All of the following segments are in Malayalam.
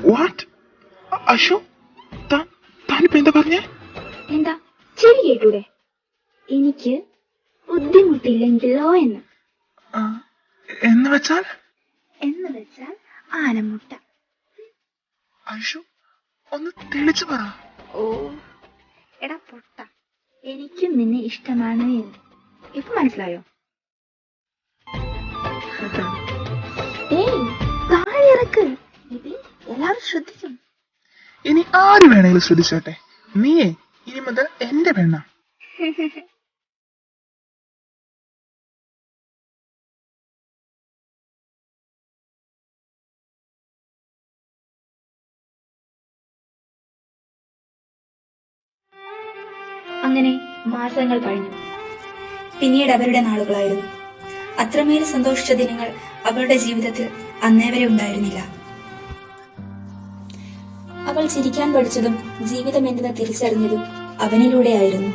വാട്ട് അശു, താനിപ്പോ എന്താ പറഞ്ഞേ? എന്താ ചെവി കേട്ടൂടെ? എനിക്ക് ബുദ്ധിമുട്ടില്ലെങ്കിലോ എന്ന് വെച്ചാൽ ആനമുട്ട. അശു, ഒന്ന് തെളിച്ചു പറ. ഓ എടാ പൊട്ട, എനിക്കും നിന്നെ ഇഷ്ടമാണ് എന്ന് ഇപ്പൊ മനസ്സിലായോ? ഏയ് താഴെ ഇറക്ക്, എല്ലാവരും ശ്രദ്ധിക്കും. ഇനി ആര് വേണമെങ്കിലും ശ്രദ്ധിച്ചോട്ടെ, നീയേ ഇനി മുതൽ എന്റെ പെണ്ണ. അങ്ങനെ മാസങ്ങൾ കഴിഞ്ഞു. പിന്നീട് അവരുടെ നാളുകളായിരുന്നു. അത്രമേൽ സന്തോഷിച്ച ദിനങ്ങൾ അവളുടെ ജീവിതത്തിൽ അന്നേ വരെ ഉണ്ടായിരുന്നില്ല. അവൾ ചിരിക്കാൻ പഠിച്ചതും ജീവിതം എന്തെന്ന് തിരിച്ചറിഞ്ഞതും അവനിലൂടെയായിരുന്നു.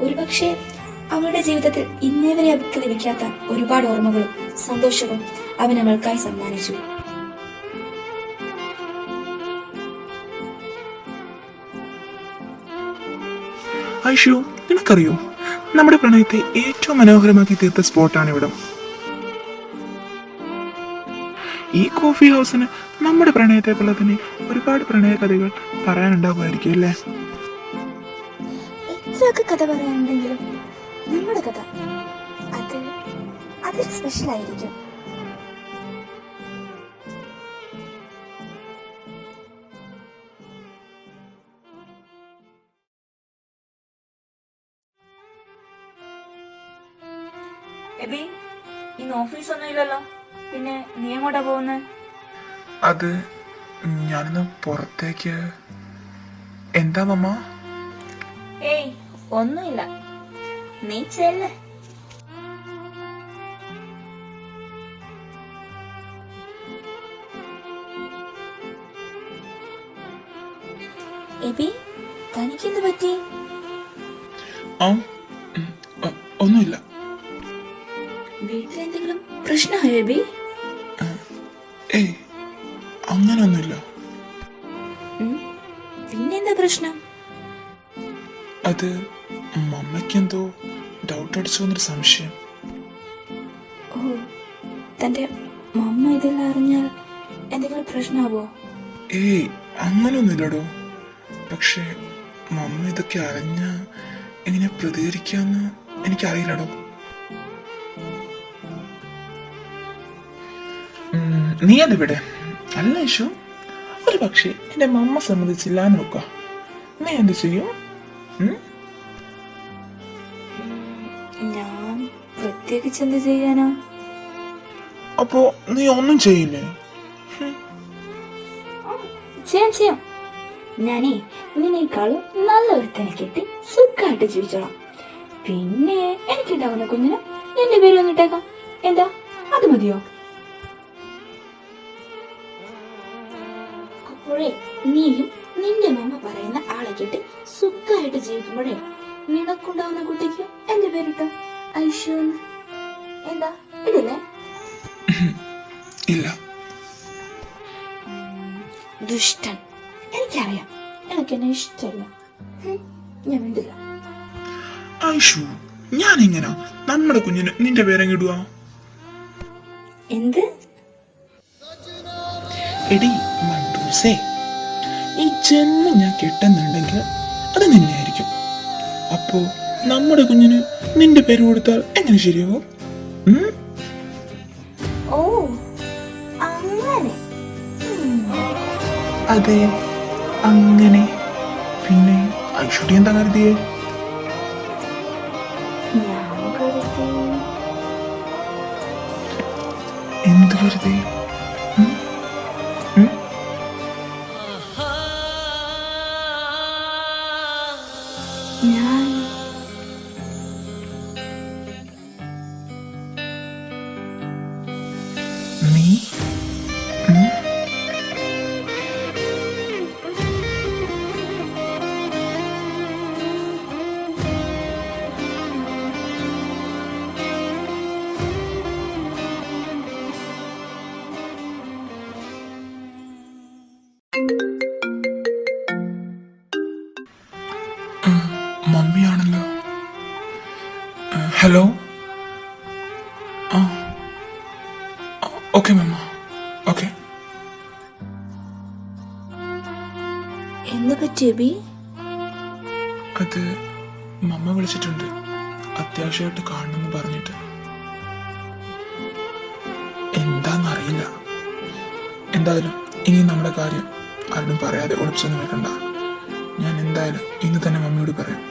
ഒരുപക്ഷെ അവളുടെ ജീവിതത്തിൽ ഇന്നേ വരെ അവൾക്ക് ലഭിക്കാത്ത ഒരുപാട് ഓർമ്മകളും സന്തോഷവും അവൻ അവൾക്കായി സമ്മാനിച്ചു. ഐഷു, നിനക്കറിയോ, നമ്മുടെ പ്രണയത്തെ ഏറ്റവും മനോഹരമാക്കി തീർത്ത സ്പോട്ടാണ് ഇവിടം. ഈ കോഫി ഹൗസിന് നമ്മുടെ പ്രണയത്തെ പോലെ തന്നെ ഒരുപാട് പ്രണയ കഥകൾ പറയാനുണ്ടാകുമായിരിക്കും അല്ലേ? എത്രയൊക്കെ കഥ പറയാനുണ്ടെങ്കിലും നമ്മുടെ കഥ അത് സ്പെഷ്യൽ ആയിരിക്കും. എബി, ഇന്ന് ഓഫീസൊന്നും ഇല്ലല്ലോ, പിന്നെ നീ എങ്ങോട്ടാ പോകുന്നത്? അത് ഞാനിന്ന് പുറത്തേക്ക്. എന്താ മമ്മ? ഏയ് ഒന്നുമില്ല, നീ ചെല്ല്. എബി, തനിക്കെന്ത് പറ്റി? ഒന്നുമില്ല. വീട്ടിലെന്തെങ്കിലും പ്രശ്നമായോ എബി? ഏയ് അങ്ങനൊന്നുമില്ല. പിന്നെന്താ പ്രശ്നം? അത് മമ്മയ്ക്കെന്തോ ഡൗട്ട് അടിച്ചോന്നൊരു സംശയം. ഓ, തന്റെ മമ്മ ഇതെല്ലാം അറിഞ്ഞാൽ എന്തെങ്കിലും പ്രശ്നമാവോ? ഏയ് അങ്ങനൊന്നുമില്ലടോ. പക്ഷെ മമ്മ ഇതൊക്കെ അറിഞ്ഞ എങ്ങനെ പ്രതികരിക്കാന്ന് എനിക്കറിയില്ലടോ. നീ അതിവിടെ അല്ല ഇഷു. ഒരു പക്ഷെ എന്റെ മമ്മ സമ്മതിച്ചില്ല എന്ന് നോക്കാം, നീ എന്ത് ചെയ്യും? ഞാൻ പ്രത്യേകിച്ച് എന്ത് ചെയ്യാനാ? അപ്പോ നീ ഒന്നും ചെയ്യില്ലേ? ചെയ്യാം. ഞാനേ നിന്നേക്കാളും നല്ലൊരുത്തനെ കെട്ടി സുഖമായിട്ട് ജീവിച്ചോളാം. പിന്നെ എനിക്കുണ്ടാവുന്ന കുഞ്ഞിന് നിന്റെ പേര് വന്നിട്ടേക്കാം. എന്താ, അത് മതിയോ? അപ്പോഴേ നീയും നിന്റെ മമ്മ പറയുന്ന ആളെ കെട്ടി സുഖമായിട്ട് ജീവിക്കുമ്പോഴേ നിനക്കുണ്ടാവുന്ന കുട്ടിക്ക് എന്റെ പേരിട്ടോ, ഐഷു. എന്താ, ഇടില്ലേ? ഇല്ല. ദുഷ്ടൻ, എനിക്കറിയാം, എനിക്കെന്നെ ഇഷ്ടമല്ല. ഞാൻ വേണ്ടില്ല. ഐഷു, ഞാൻ എങ്ങനാ നമ്മുടെ കുഞ്ഞിന് നിന്റെ പേരെങ്കിടുക? എന്ത്? എടി മണ്ടൂസേ, ഈ ജന്മം ഞാൻ കെട്ടുന്നുണ്ടെങ്കിൽ അത് നിന്നെയായിരിക്കും. അപ്പോ നമ്മുടെ കുഞ്ഞിന് നിന്റെ പേര് കൊടുത്താൽ എങ്ങനെ ശരിയാവും? ഓ അങ്ങനെ. അതെ, അങ്ങനെ. പിന്നെ ഐഷുട്ടി എന്താ കരുതിയേ? എന്ത് കരുതി? ഹലോ. ആ ഓക്കെ മമ്മ, ഓക്കെ. എന്ത് പറ്റി എബി? അത് മമ്മ വിളിച്ചിട്ടുണ്ട്, അത്യാവശ്യമായിട്ട് കാണണമെന്ന് പറഞ്ഞിട്ട്. എന്താന്നറിയില്ല. എന്തായാലും ഇനി നമ്മുടെ കാര്യം ആരും പറയാതെ ഒളിച്ചൊന്നും വെക്കണ്ട. ഞാൻ എന്തായാലും ഇന്ന് തന്നെ മമ്മിയോട് പറയാം.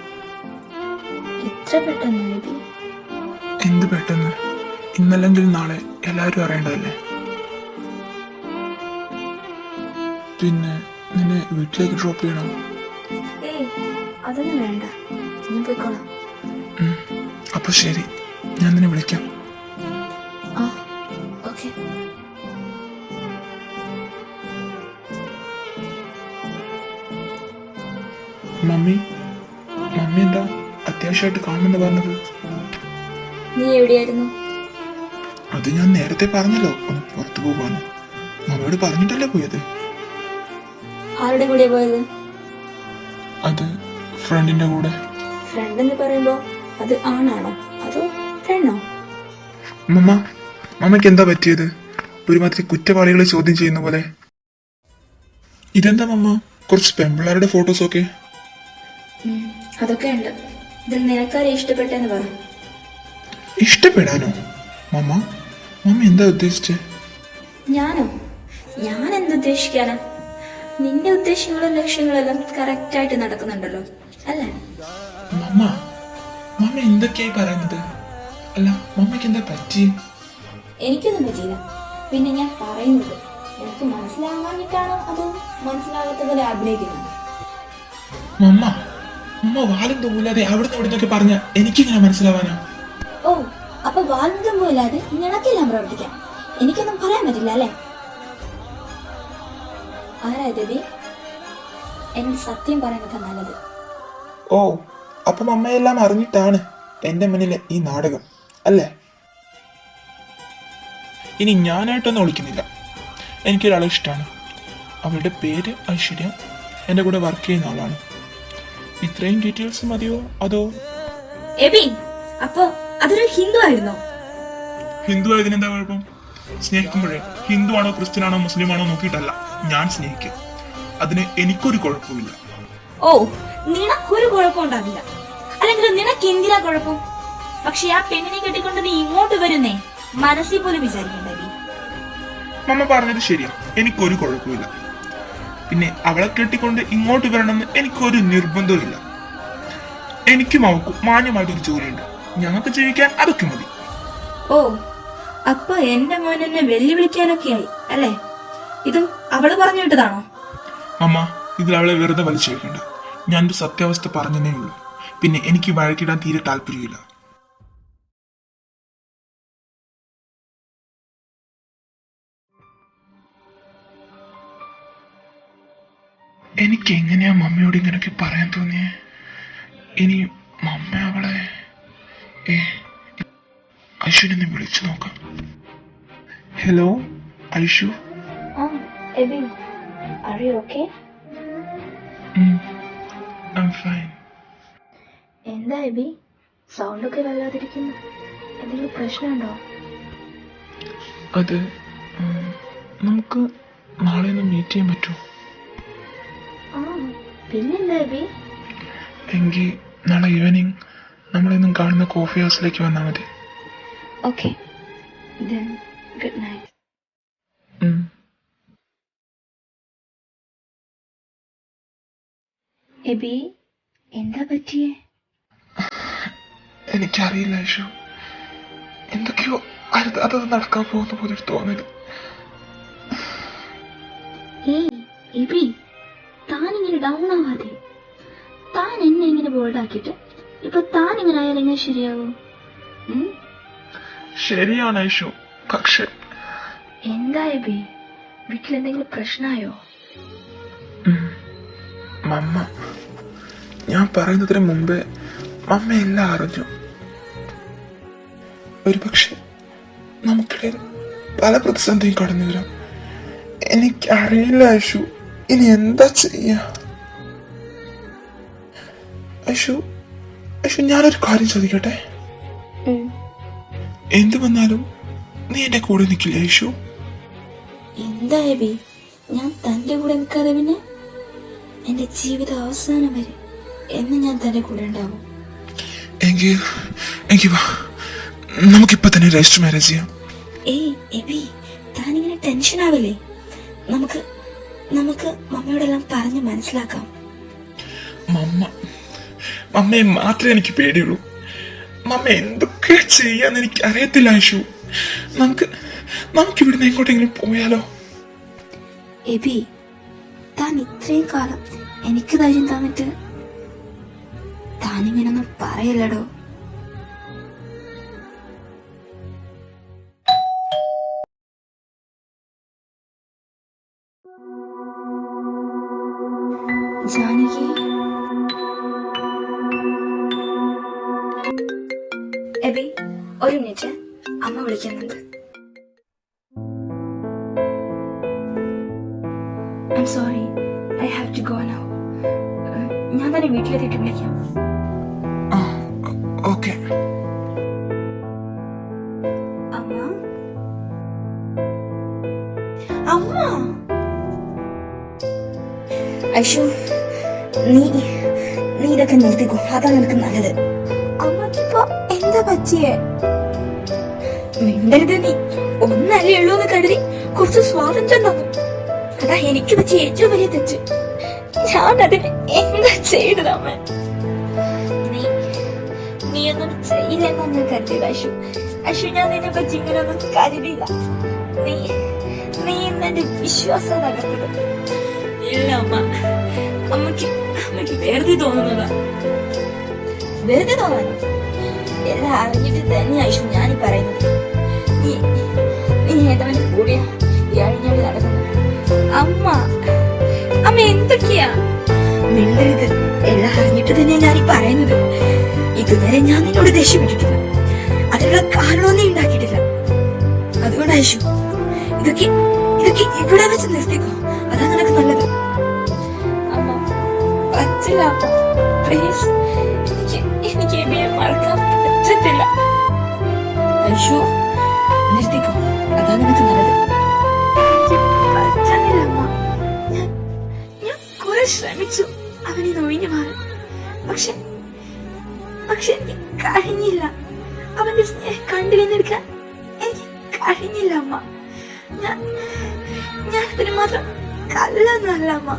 ഇത്ര പെട്ടെന്ന് എബി? എന്ത് പെട്ടെന്ന്? ഇന്നല്ലെങ്കിൽ നാളെ എല്ലാവരും അറിയേണ്ടതല്ലേ. പിന്നെ നിന്നെ വീട്ടിലേക്ക് ഡ്രോപ്പ് ചെയ്യണം? ഏയ് അതൊന്നും വേണ്ട, ഞാൻ പോയിക്കോളാം. അപ്പൊ ശരി, ഞാൻ നിന്നെ വിളിക്കാം. ആ ഓക്കെ. മമ്മി എന്താ അത്യാവശ്യമായിട്ട് കാണുമെന്ന് പറഞ്ഞത്? നീ എവിടെയായിരുന്നു? അത് ഞാൻ നേരത്തെ പറഞ്ഞല്ലോ, ഒന്ന് പുറത്തു പോവാന്ന്. മമ്മിയോട് പറഞ്ഞിട്ടല്ലേ പോയത്. ആരുടെ കൂടെ പോയത്? അത് ഫ്രണ്ടിന്റെ കൂടെ. ഫ്രണ്ട് എന്ന് പറയുമ്പോ അത് ആണാണോ അതോ പെണ്ണോ? മമ്മയ്ക്ക് എന്താ പറ്റിയത്? ഒരുമാതിരി കുറ്റവാളികളെ ചോദ്യം ചെയ്യുന്ന പോലെ. ഇതെന്താ മമ്മ, കുറച്ച് പെമ്പിള്ളാരുടെ ഫോട്ടോസൊക്കെ? അതൊക്കെ ഉണ്ട്. ഇതിൽ നിനക്കാരെ ഇഷ്ടപ്പെട്ടെന്ന് പറ. ഇഷ്ടപ്പെടാനോ? മമ്മ എന്താ ഉദ്ദേശിച്ചേ? ഞാനോ? ഞാൻ എന്തുദ്ദേശിക്കാനാ? നിന്റെ ഉദ്ദേശങ്ങളും ലക്ഷ്യങ്ങളെല്ലാം കറക്റ്റായിട്ട് നടക്കുന്നുണ്ടല്ലോ അല്ലേ? മമ്മ എന്തൊക്കെയായി പറയുന്നത്? അല്ല, മമ്മയ്ക്ക് എന്താ പറ്റി? എനിക്കൊന്നും പറ്റിയില്ല. പിന്നെ ഞാൻ പറയുന്നത് എനിക്ക് മനസ്സിലാവാഞ്ഞിട്ടാണോ അതോ മനസ്സിലാകാത്ത പോലെ അഭിനയിക്കുന്നത്? മമ്മ വാലും തോന്നില്ലാതെ അവിടുന്ന് ഇവിടുന്നൊക്കെ പറഞ്ഞ എനിക്കിങ്ങനെ മനസ്സിലാവാനാ? ഓ, അപ്പൊ വാലും തുമ്പില്ലാതെ നിനക്കെല്ലാം പ്രവർത്തിക്കാം. എനിക്കൊന്നും പറയാൻ പറ്റില്ല അല്ലേ? ആരാ ദേവി? എന്നോട് സത്യം പറയുന്നത് നല്ലത്. ഓ, അപ്പൊ മമ്മയെല്ലാം അറിഞ്ഞിട്ടാണ് എന്റെ മുന്നിലെ ഈ നാടകം അല്ലേ? ഇനി ഞാനായിട്ടൊന്നും വിളിക്കുന്നില്ല. എനിക്കൊരാളെ ഇഷ്ടമാണ്. അവളുടെ പേര് ഐശ്വര്യ, എന്റെ കൂടെ വർക്ക് ചെയ്യുന്ന ആളാണ്. ഇത്രയും ഡീറ്റെയിൽസ് മതിയോ അതോ? എബി, അപ്പൊ അതൊരു ഹിന്ദു ആയിരുന്നോ? ഹിന്ദു ആയതിനെന്താ കുഴപ്പം? സ്നേഹിക്കുമ്പോഴേ ഹിന്ദു ആണോ ക്രിസ്ത്യൻ ആണോ മുസ്ലിം ആണോ നോക്കിയിട്ടല്ല ഞാൻ സ്നേഹിക്കുക. അതിന് എനിക്കൊരു കുഴപ്പമില്ല. ഓ, നിനക്കൊരു കുഴപ്പം ഉണ്ടാവില്ല. അല്ലെങ്കിൽ നിനക്ക് എന്തിനാ കുഴപ്പം? പക്ഷെ ആ പെണ്ണിനെ കെട്ടിക്കൊണ്ട് നീ ഇങ്ങോട്ട് വരുന്നേ മനസ്സിൽ പോലും വിചാരിക്കണ്ട. മമ്മ പറഞ്ഞത് ശരിയാ, എനിക്കൊരു കുഴപ്പമില്ല. പിന്നെ അവളെ കെട്ടിക്കൊണ്ട് ഇങ്ങോട്ട് വരണമെന്ന് എനിക്കൊരു നിർബന്ധമില്ല. എനിക്കും അവൾക്കും മാന്യമായിട്ടൊരു ജോലിയുണ്ട്. ഞങ്ങൾക്ക് ജീവിക്കാൻ അതൊക്കെ മതി. ഓ, അപ്പൊ എന്റെ മോൻ എന്നെ വെല്ലുവിളിക്കാനൊക്കെ ആയി അല്ലേ? ഇതും അവള് പറഞ്ഞു വിട്ടതാണോ? അമ്മ, ഇതിൽ അവളെ വെറുതെ വലിച്ചു വെക്കണ്ട. ഞാനൊരു സത്യാവസ്ഥ പറഞ്ഞതേ ഉള്ളൂ. പിന്നെ എനിക്ക് വഴക്കിടാൻ തീരെ താല്പര്യമില്ല. എനിക്ക് എങ്ങനെയാ മമ്മയോട് ഇങ്ങനെയൊക്കെ പറയാൻ തോന്നിയേ? ഇനി മമ്മ അവളെ ഐഷുവിനെ വിളിച്ചു നോക്കാം. ഹലോ ഐഷു. എന്താ എബി, സൗണ്ട് ഒക്കെ വല്ലാതിരിക്കുന്നു? എന്തെങ്കിലും പ്രശ്നമുണ്ടോ? അത് നമുക്ക് നാളെ ഒന്ന് മീറ്റ് ചെയ്യാൻ പറ്റുമോ? പിന്നെന്താ എബി? എങ്കിൽ നാളെ ഈവനിങ് നമ്മളെന്നും കാണുന്ന കോഫി ഹൗസിലേക്ക് വന്നാൽ മതി. Okay, good night. എബി, എന്താ പറ്റിയേ? എനിക്കറിയില്ല ഐഷു, എന്തൊക്കെയോ അത് നടക്കാൻ പോകുന്ന പോലെ ഒരു തോന്നല്. എബി, താനിങ്ങനെ ഡൗൺ ആവാതെ. താൻ എന്നെ ഇങ്ങനെ ബോൾഡാക്കിട്ട് ഇപ്പൊ താൻ ഇങ്ങനെ ആയാൽ എങ്ങനെ ശരിയാവും? ശരിയാണ് ഐഷു, പക്ഷെ എന്താ എബി, വീട്ടിലെന്തെങ്കിലും പ്രശ്നമായോ? മമ്മ, ഞാൻ പറയുന്നതിന് മുമ്പേ മമ്മ എല്ലാം അറിഞ്ഞു. ഒരുപക്ഷെ നമുക്കിടയിൽ പല പ്രതിസന്ധിയും കടന്നു വരാം. എനിക്കറിയില്ല ഐഷു, ഇനി എന്താ ചെയ്യാ? ഐഷു ഞാനൊരു കാര്യം ചോദിക്കട്ടെ? എന്തു വന്നാലും നീ എന്റെ കൂടെ നിൽക്കില്ല ഐഷു? എന്താ എബി, ഞാൻ തന്റെ കൂടെ നിൽക്കാതെ പിന്നെ എന്റെ ജീവിത അവസാനം വരെ എന്ന് ഞാൻ തന്റെ കൂടെ ഉണ്ടാവും. എങ്കിൽ വാ, നമുക്കിപ്പോ തന്നെ രജിസ്റ്റർ മാരേജ് ചെയ്യാം. ഏയ് എബി, താനിങ്ങനെ ടെൻഷൻ ആവില്ലേ? നമുക്ക് മമ്മയോടെല്ലാം പറഞ്ഞ് മനസ്സിലാക്കാം. മമ്മയെ മാത്രമേ എനിക്ക് പേടിയുള്ളൂ. മമ്മ എന്തൊക്കെ ചെയ്യാന്ന് എനിക്ക് അറിയത്തില്ല ഐഷു. നമുക്ക് ഇവിടുന്ന് എങ്ങോട്ടെങ്കിലും പോയാലോ? എബി, താൻ ഇത്രയും കാലം എനിക്ക് ധൈര്യം തന്നിട്ട് താനിങ്ങനൊന്നും പറയല്ലടോ. ജാനകി, എബി ഒരു മിനിറ്റ്, അമ്മ വിളിക്കുന്നുണ്ട്. I'm sorry, I have to go now. ഞാൻ തന്നെ വീട്ടിലെത്തിയിട്ട് വിളിക്കാം. ഓക്കെ. അമ്മ, അമ്മ. ഐഷു, നീ ഇതൊക്കെ നിർത്തിക്കോ, അതാ നിനക്ക് നല്ലത്. അമ്മക്കിപ്പോ എന്താ പറ്റിയേ? മിണ്ടരുത് നീ. ഒന്നല്ലേ ഉള്ളൂ എന്ന് കരുതി കുറച്ച് സ്വാതന്ത്ര്യം തന്നു. അതാ എനിക്ക് പറ്റിയ ഏറ്റവും വലിയ തെറ്റ്. ഞാൻ അതിന് എന്താ ചെയ്തത് അമ്മ? നീ ഒന്നും ചെയ്യില്ലെന്നാ ഞാൻ കരുതിയത് ഐഷു. ഞാൻ നിന്നെ പറ്റി ഇങ്ങനെയൊന്നും കരുതിയില്ല. നീ ഇന്ന് എന്റെ വിശ്വാസം തകർത്തത്. ഇല്ല അമ്മ, അമ്മക്ക് വെറുതെ തോന്നുന്നതാ. വെറുതെ തോന്നാനോ? എല്ലാം അറിഞ്ഞിട്ട് തന്നെ ഐഷു ഞാനീ പറയുന്നത്. നീ ഏതവന്റെ കൂടെയാ ഇഴഞ്ഞാടി നടക്കുന്നത്? അമ്മ എന്തൊക്കെയാ? മിണ്ടരുത്. എല്ലാം അറിഞ്ഞിട്ട് തന്നെ ഞാനീ പറയുന്നത്. ഇതുവരെ ഞാൻ നിന്നോട് ദേഷ്യപ്പെട്ടിട്ടില്ല. അതിനുള്ള കാരണവും നീ ഉണ്ടാക്കിയിട്ടില്ല. അതുകൊണ്ട് ഐഷു, ഇതൊക്കെ ഇവിടെ വെച്ച് നിർത്തിക്കോ, അതാ നിനക്ക് നല്ലത്. അമ്മ പറ്റില്ല അമ്മ, പ്ലീസ്. എനിക്ക് എബിയെ മറക്കാൻ പറ്റത്തില്ല. ഐഷു നിർത്തിക്കോ, അതാ നിനക്ക് നല്ലത്. പറ്റുന്നില്ല അമ്മ. ഞാൻ കുറെ ശ്രമിച്ചു അവനെ ഒഴിഞ്ഞു മാറാൻ. പക്ഷെ എനിക്ക് കഴിഞ്ഞില്ല. അവന്റെ സ്നേഹം കണ്ടില്ലെന്നെടുക്കാൻ എനിക്ക് കഴിഞ്ഞില്ല അമ്മ. ഞാൻ അതിന് മാത്രം കല്ലൊന്നല്ല അമ്മ.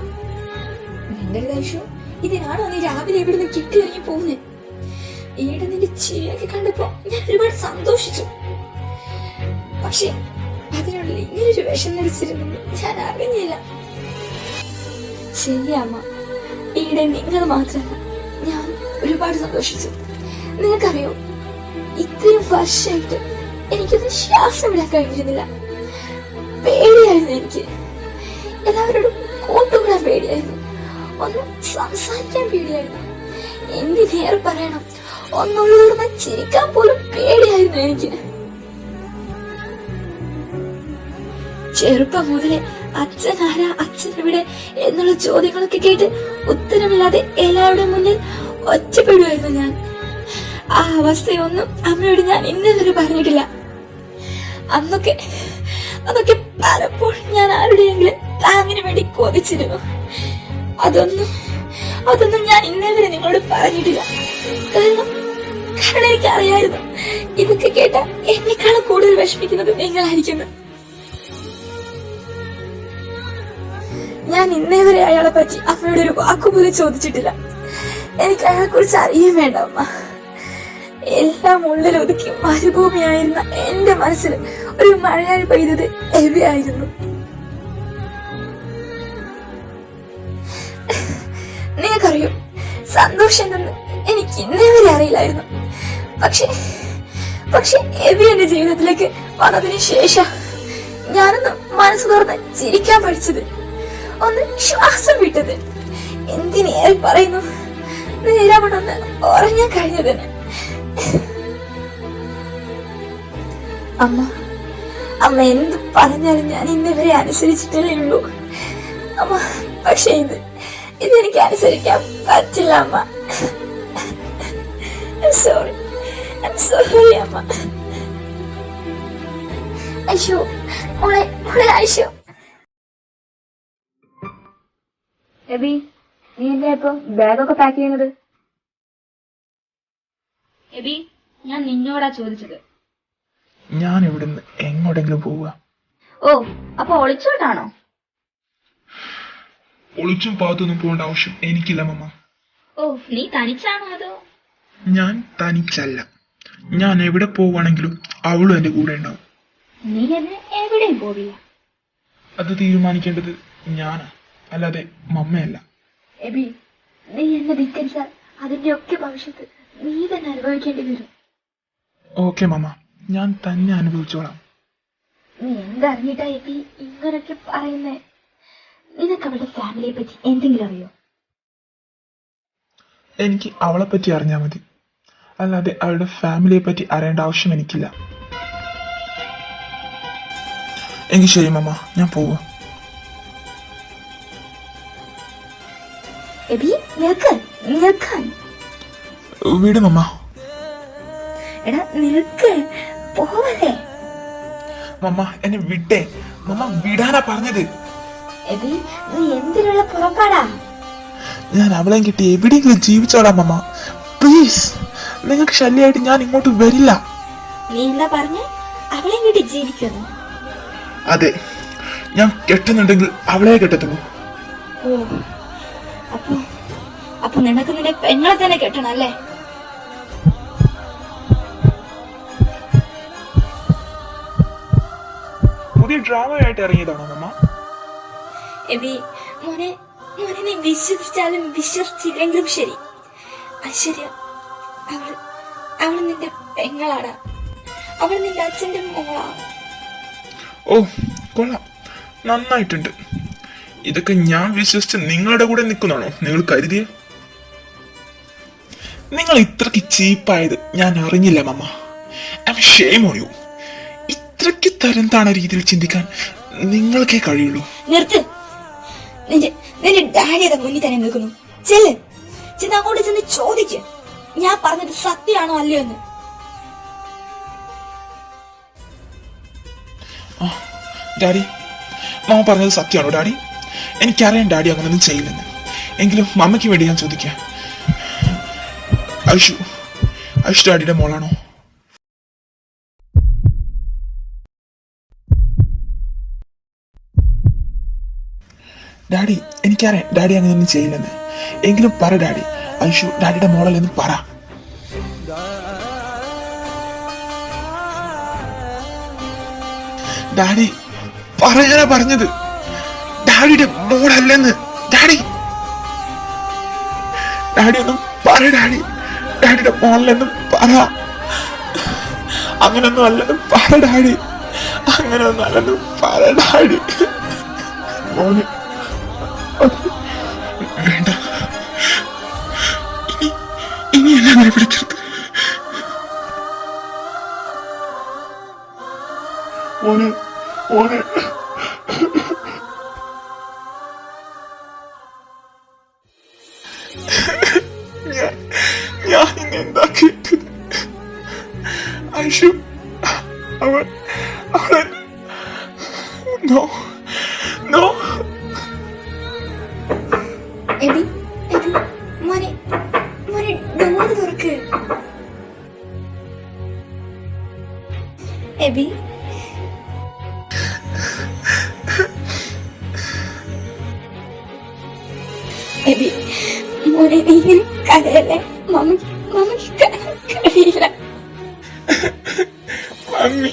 നിന്റെ ഐഷു, ഇതിനാണോ നീ രാവിലെ ഇവിടുന്ന് കിട്ടിയിറങ്ങി പോകുന്നത്? ഈടെ നിന്റെ ചിരിയൊക്കെ കണ്ടപ്പോ ഞാൻ ഒരുപാട് സന്തോഷിച്ചു. പക്ഷെ അതിനുള്ളിൽ ഇങ്ങനൊരു വിഷം നിറച്ചിരുന്നെന്ന് ഞാൻ അറിഞ്ഞില്ല. ശരിയമ്മ, ഈടെ നിങ്ങൾ മാത്രമല്ല, ഞാൻ ഒരുപാട് സന്തോഷിച്ചു. നിങ്ങൾക്കറിയോ, ഇത്രയും വർഷമായിട്ട് എനിക്കൊന്നും ശ്വാസം വിടാൻ കഴിഞ്ഞിരുന്നില്ല. പേടിയായിരുന്നു എനിക്ക്. എല്ലാവരോടും കൂട്ടുകൂടാൻ പേടിയായിരുന്നു. ഒന്നും സംസാരിക്കാൻ പേടിയായിരുന്നു. എന്തിനേറെ പറയണം, ഒന്നുള്ളൂർന്ന് ചിരിക്കാൻ പോലും പേടിയായിരുന്നു എനിക്ക്. ചെറുപ്പം മുതലേ അച്ഛൻ ആരാ, അച്ഛൻ എവിടെ എന്നുള്ള ചോദ്യങ്ങളൊക്കെ കേട്ട് ഉത്തരമില്ലാതെ എല്ലാവരുടെയും മുന്നിൽ ഒറ്റപ്പെടുമായിരുന്നു ഞാൻ. ആ അവസ്ഥയൊന്നും അമ്മയോട് ഞാൻ ഇന്നേവരെ പറഞ്ഞിട്ടില്ല. അന്നൊക്കെ പലപ്പോഴും ഞാൻ ആരുടെയെങ്കിലും താങ്ങിന് വേണ്ടി കൊതിച്ചിരുന്നു. അതൊന്നും ഞാൻ ഇന്നേവരെ നിങ്ങളോട് പറഞ്ഞിട്ടില്ല. കാരണം എനിക്ക് അറിയായിരുന്നു, ഇതൊക്കെ കേട്ടാൽ എന്നെക്കാളും കൂടുതൽ വിഷമിക്കുന്നത് നിങ്ങളായിരിക്കുന്നു. ഞാൻ ഇന്നേവരെ അയാളെ പറ്റി അമ്മയോട് ഒരു വാക്കുപോലും ചോദിച്ചിട്ടില്ല. എനിക്ക് അയാളെ കുറിച്ച് അറിയാൻ വേണ്ട അമ്മ. എല്ലാം ഉള്ളിലൊതുക്കി മരുഭൂമിയായിരുന്ന എന്റെ മനസ്സിൽ ഒരു മഴയായി പെയ്തത് എവിടെയായിരുന്നു. നിങ്ങൾക്കറിയോ, സന്തോഷം എന്തെന്ന് എനിക്ക് ഇന്നേവരെ അറിയില്ലായിരുന്നു. പക്ഷെ എബി എന്റെ ജീവിതത്തിലേക്ക് വന്നതിന് ശേഷം ഞാനൊന്ന് മനസ്സ് തുറന്ന് ചിരിക്കാൻ പഠിച്ചത്, ഒന്ന് ശ്വാസം വിട്ടത്, എന്തിനേറെ പറയുന്നു, നേരാവണ്ണം ഉറങ്ങാൻ കഴിഞ്ഞതിന്. അമ്മ എന്ത് പറഞ്ഞാലും ഞാൻ ഇന്നവരെ അനുസരിച്ചിട്ടേ ഉള്ളൂ അമ്മ. പക്ഷെ ഇതെനിക്ക് അനുസരിക്കാൻ പറ്റില്ല അമ്മ. I'm sorry അമ്മ. ഐഷു, മോളെ മോളെ ഐഷു. എബി, നീ എന്തിനാ ഇപ്പൊ ബാഗൊക്കെ പാക്ക് ചെയ്യുന്നത്? എബി, ഞാൻ നിന്നോടാ ചോദിച്ചത്. ഞാൻ ഇവിടുന്ന് എങ്ങോട്ടെങ്കിലും പോവുക. ഓ, അപ്പൊ ഒളിച്ചോട്ടാണോ? ഒളിച്ചും പാത്തൊന്നും പോകേണ്ട ആവശ്യം എനിക്കില്ല മമ്മ. ഓ, നീ തനിച്ചാണോ അതോ? ഞാൻ തനിച്ചല്ല. ഞാൻ എവിടെ പോവുകയാണെങ്കിലും അവളും എന്റെ കൂടെ ഉണ്ടാവും. നീ എന്നെ എവിടെയും പോവില്ല. അത് തീരുമാനിക്കേണ്ടത് ഞാനാ, അല്ലാതെ മമ്മയല്ല. എബി, നീ എന്നെ ധിക്കരിച്ചാൽ അതിന്റെ ഒക്കെ ഭവിഷ്യത്ത് നീ തന്നെ അനുഭവിക്കേണ്ടി വരും. ഓക്കെ മമ്മ, ഞാൻ തന്നെ അനുഭവിച്ചോളാം. നീ എന്തറിഞ്ഞിട്ടാ എബി ഇങ്ങനൊക്കെ പറയുന്നേ? നിനക്ക് അവളുടെ ഫാമിലിയെ പറ്റി എന്തെങ്കിലും അറിയോ? എനിക്ക് അവളെ പറ്റി അറിഞ്ഞാൽ മതി, അല്ലാതെ അവളുടെ ഫാമിലിയെ പറ്റി അറിയേണ്ട ആവശ്യം എനിക്കില്ല. എങ്കിൽ ശരി മമ്മ, ഞാൻ പോവാ. എബി, നിൽക്ക് നിൽക്കാൻ. വീട് മമ്മ. എടാ നിൽക്ക്, പോവല്ലേ. മമ്മ എന്നെ വിട്ടേ. മമ്മ വിടാനാ പറഞ്ഞത്. എബി, നീ എന്തിനുള്ള പുറപ്പാടാ? ഞാൻ അവളെ കിട്ടി എവിടെയെങ്കിലും ജീവിച്ചോളാം മമ്മ, പ്ലീസ്. നിങ്ങൾക്ക് ശല്യമായിട്ട് ഞാൻ ഇങ്ങോട്ട് വരില്ല. നീ എന്താ പറഞ്ഞേ? അവളെ കിട്ടി ജീവിക്കുന്നു? അതെ, ഞാൻ കെട്ടുന്നുണ്ടെങ്കിൽ അവളെ കെട്ടത്തുള്ളൂ. ഓ, അപ്പൊ നിനക്ക് നിന്റെ പെങ്ങളെ തന്നെ കെട്ടണം അല്ലേ? പുതിയ ഡ്രാമയായിട്ട് ഇറങ്ങിയതാണോ മമ്മ? എബി, മോനെ മോനെ നീ വിശ്വസിച്ചാലും വിശ്വസിച്ചില്ലെങ്കിലും ശരി, ഐശ്വര്യ അവൾ നിന്റെ പെങ്ങളാണ്. അവൾ നിന്റെ അച്ഛന്റെ മോളാണ്. ഓ കൊള്ളാം, നന്നായിട്ടുണ്ട്. ഇതൊക്കെ ഞാൻ വിശ്വസിച്ച് നിങ്ങളുടെ കൂടെ നിൽക്കുന്നാണോ നിങ്ങൾ കരുതിയ? നിങ്ങൾ ഇത്രക്ക് ചീപ്പായത് ഞാൻ അറിഞ്ഞില്ല mamma. I am shame on you. ഇത്രക്ക് തരം താണ രീതിയിൽ ചിന്തിക്കാൻ നിങ്ങൾക്കേ കഴിയുള്ളൂ. നിർത്ത്. നിന്റെ ഡാഡിയുടെ മുന്നിൽ തന്നെ നിൽക്കുന്നു. ചെന്ന് അങ്ങോട്ട് ചെന്ന് ചോദിക്ക്, ഞാൻ പറഞ്ഞത് സത്യമാണോ അല്ലയോ എന്ന്. ഡാഡി, മാമ പറഞ്ഞത് സത്യമാണോ ഡാഡി? എനിക്കറിയാം ഡാഡി അങ്ങനൊന്നും ചെയ്യില്ലെന്ന്. എങ്കിലും മമ്മയ്ക്ക് വേണ്ടി ഞാൻ ചോദിക്കാം. ഐഷു ഡാഡിയുടെ മോളാണോ? ഡാഡി, എനിക്കറിയാം ഡാഡി അങ്ങനെയൊന്നും ചെയ്യില്ലെന്ന്. എങ്കിലും പറ ഡാഡി, ഐഷു ഡാഡിയുടെ മോളല്ലെന്ന് പറ. ഡാഡി പറയാനാ പറഞ്ഞത്, ഡാഡിയുടെ മോളല്ലെന്ന്. ഡാഡി ഒന്നും പറ ഡാഡി, ഡാഡിയുടെ മോളല്ലെന്നും പറ. അങ്ങനൊന്നും അല്ലെന്നും പറ ഡാഡി, അങ്ങനൊന്നും അല്ലെന്നും പറ ഡാഡി. മോനെ വേണ്ട, ഇനി എന്നെ അങ്ങനെ വിളിക്കരുത് മോനെ. ഞാൻ എന്താ കേട്ടത്? ഐഷു അവൻ നോ. എബി, മോനെ ഡോർ തുറക്ക്. എബി, മോനെ നീ ഇങ്ങനെ കരയല്ലേ? മമ്മിക്ക് കഴിയില്ല. മമ്മി,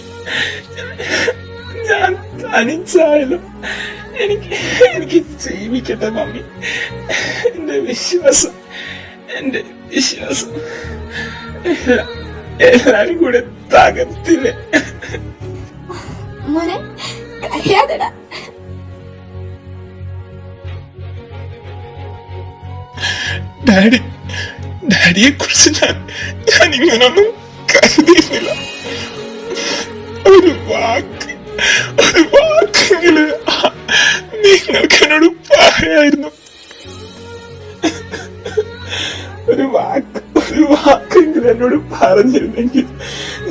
ഞാൻ തനിച്ചായാലും എനിക്ക് ജീവിക്കട്ടെ മമ്മി. എന്റെ വിശ്വാസം എല്ലാരും കൂടെ തകർത്തില്ലേ? മോനെ കഴിയാതെടാ. ഡാഡിയെ കുറിച്ച് ഞാൻ ഇങ്ങനൊന്നും കരുതിയിരുന്നില്ല. ഒരു വാക്കെങ്കിലും നിങ്ങൾക്ക് എന്നോട് പറയായിരുന്നു. ഒരു വാക്കെങ്കിലും എന്നോട് പറഞ്ഞിരുന്നെങ്കിൽ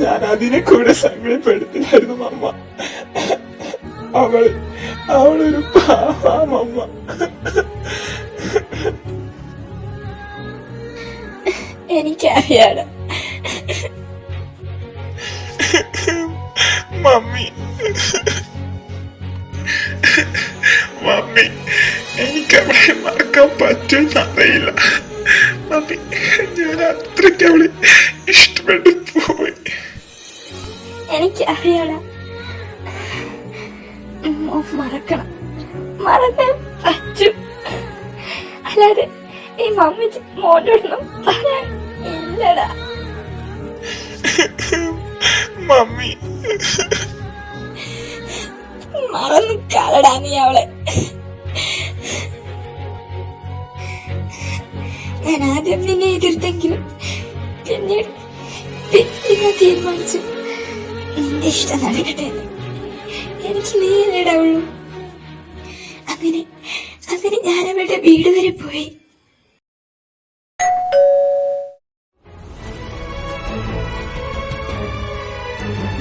ഞാൻ അതിനെ കൂടെ സങ്കടപ്പെടുത്തില്ലായിരുന്നു അമ്മ. അവളൊരു പാവമ്മ. എനിക്കറിയാടാ മമ്മി മമ്മി എനിക്കവളെ മറക്കാൻ പറ്റുമെന്നറിയില്ല മമ്മി. ഞാൻ അത്രയ്ക്ക് അവളെ ഇഷ്ടപ്പെട്ടു പോയി. എനിക്കറിയാടാ മറക്കണം, മറക്കാൻ പറ്റും. അല്ലാതെ ഈ മമ്മിച്ച് മോനോടൊന്നും പറയാൻ ഇല്ലടാ മമ്മി. മറന്നു കളടാ നീ അവളെ. ഞാൻ ആദ്യം നിന്നെ എതിർത്തെങ്കിലും പിന്നീട് ഞാൻ തീരുമാനിച്ചു നിന്റെ ഇഷ്ടം നടക്കട്ടെ എന്ന്. എനിക്ക് നീ ഇടാവുള്ളൂ. അങ്ങനെ ഞാൻ അവളുടെ വീട് വരെ പോയി.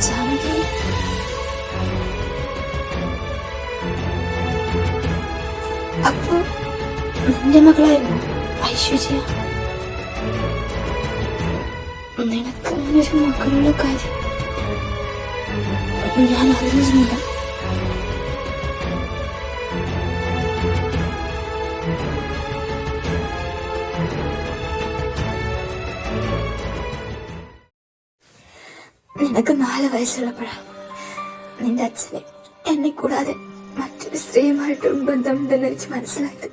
ജാനകി, അപ്പൊ നിന്റെ മകളായിരുന്നു ഐശ്വര്യ? നിനക്ക് അങ്ങനൊരു മക്കളുള്ള കാര്യം ഞാൻ അറിഞ്ഞിരുന്നില്ല. നിനക്ക് 4 വയസ്സുള്ളപ്പോഴാ നിന്റെ അച്ഛനെ എന്നെ കൂടാതെ മറ്റൊരു സ്ത്രീയുമായിട്ടും ബന്ധമുണ്ടെന്ന് എനിക്ക് മനസ്സിലായത്.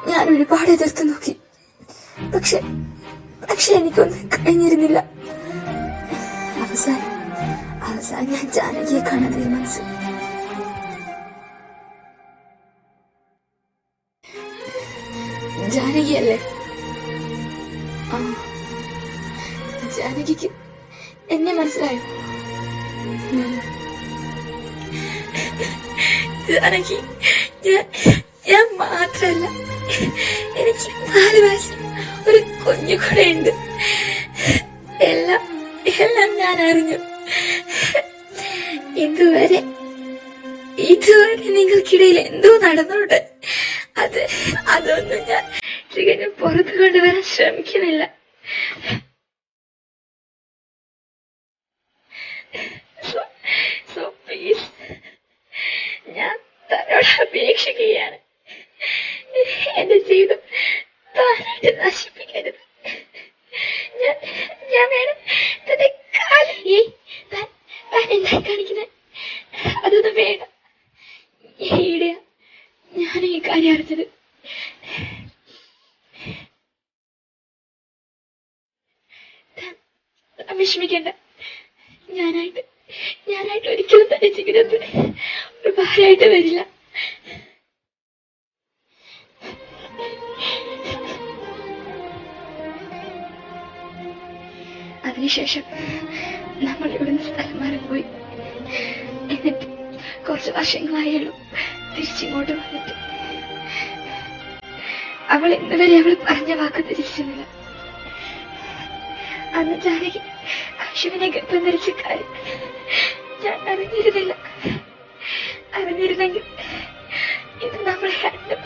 ഞാൻ ഒരുപാട് എതിർത്ത് നോക്കി, പക്ഷെ എനിക്കൊന്നും കഴിഞ്ഞിരുന്നില്ല. അവസാനം ഞാൻ ജാനകിയെ കാണാൻ തീരുമാനിച്ചു. ജാനകിയല്ലേ? ആ, ജാനകിക്ക് എന്നെ മനസ്സിലായോ? ജാനകി, ഞാൻ മാത്രല്ല, എനിക്ക് 4 വയസ്സിൽ ഒരു കുഞ്ഞു കൂടെ ഉണ്ട്. എല്ലാം ഞാൻ അറിഞ്ഞു. ഇതുവരെ നിങ്ങൾക്കിടയിൽ എന്തോ നടന്നോണ്ട് അതൊന്നും ഞാൻ തികഞ്ഞും പുറത്തു കൊണ്ടുവരാൻ ശ്രമിക്കുന്നില്ല. സോ പ്ലീസ്, ഞാൻ തന്നോട് അപേക്ഷിക്കുകയാണ്, എന്റെ ജീവിതം താനായിട്ട് നശിപ്പിക്കരുത്. ഞാൻ വേണം തന്നെ എന്തായി കാണിക്കുന്നത്? അതൊന്നും വേണ്ട. ഈയിടെയാ ഞാൻ ഈ കാര്യം അറിഞ്ഞത്. വിഷമിക്കണ്ട. ഞാനായിട്ട് ഒരിക്കലും തന്നെ ജീവിതത്തിൽ ഒരു ഭാരമായിട്ട് വരില്ല. അതിനുശേഷം നമ്മൾ ഇവിടുന്ന് സ്ഥലം മാറിപ്പോയി. എന്നിട്ട് കുറച്ച് വർഷങ്ങളായുള്ളൂ തിരിച്ചിങ്ങോട്ട് വന്നിട്ട്. അവൾ ഇന്നുവരെ അവൾ പറഞ്ഞ വാക്ക് തിരിച്ചിരുന്നില്ല. അന്ന് ജാനകി അശ്വിനെ ഗർഭം ധരിച്ച കാര്യം ഞാൻ അറിഞ്ഞിരുന്നില്ല. അറിഞ്ഞിരുന്നെങ്കിൽ ഇത് നമ്മൾ രണ്ടും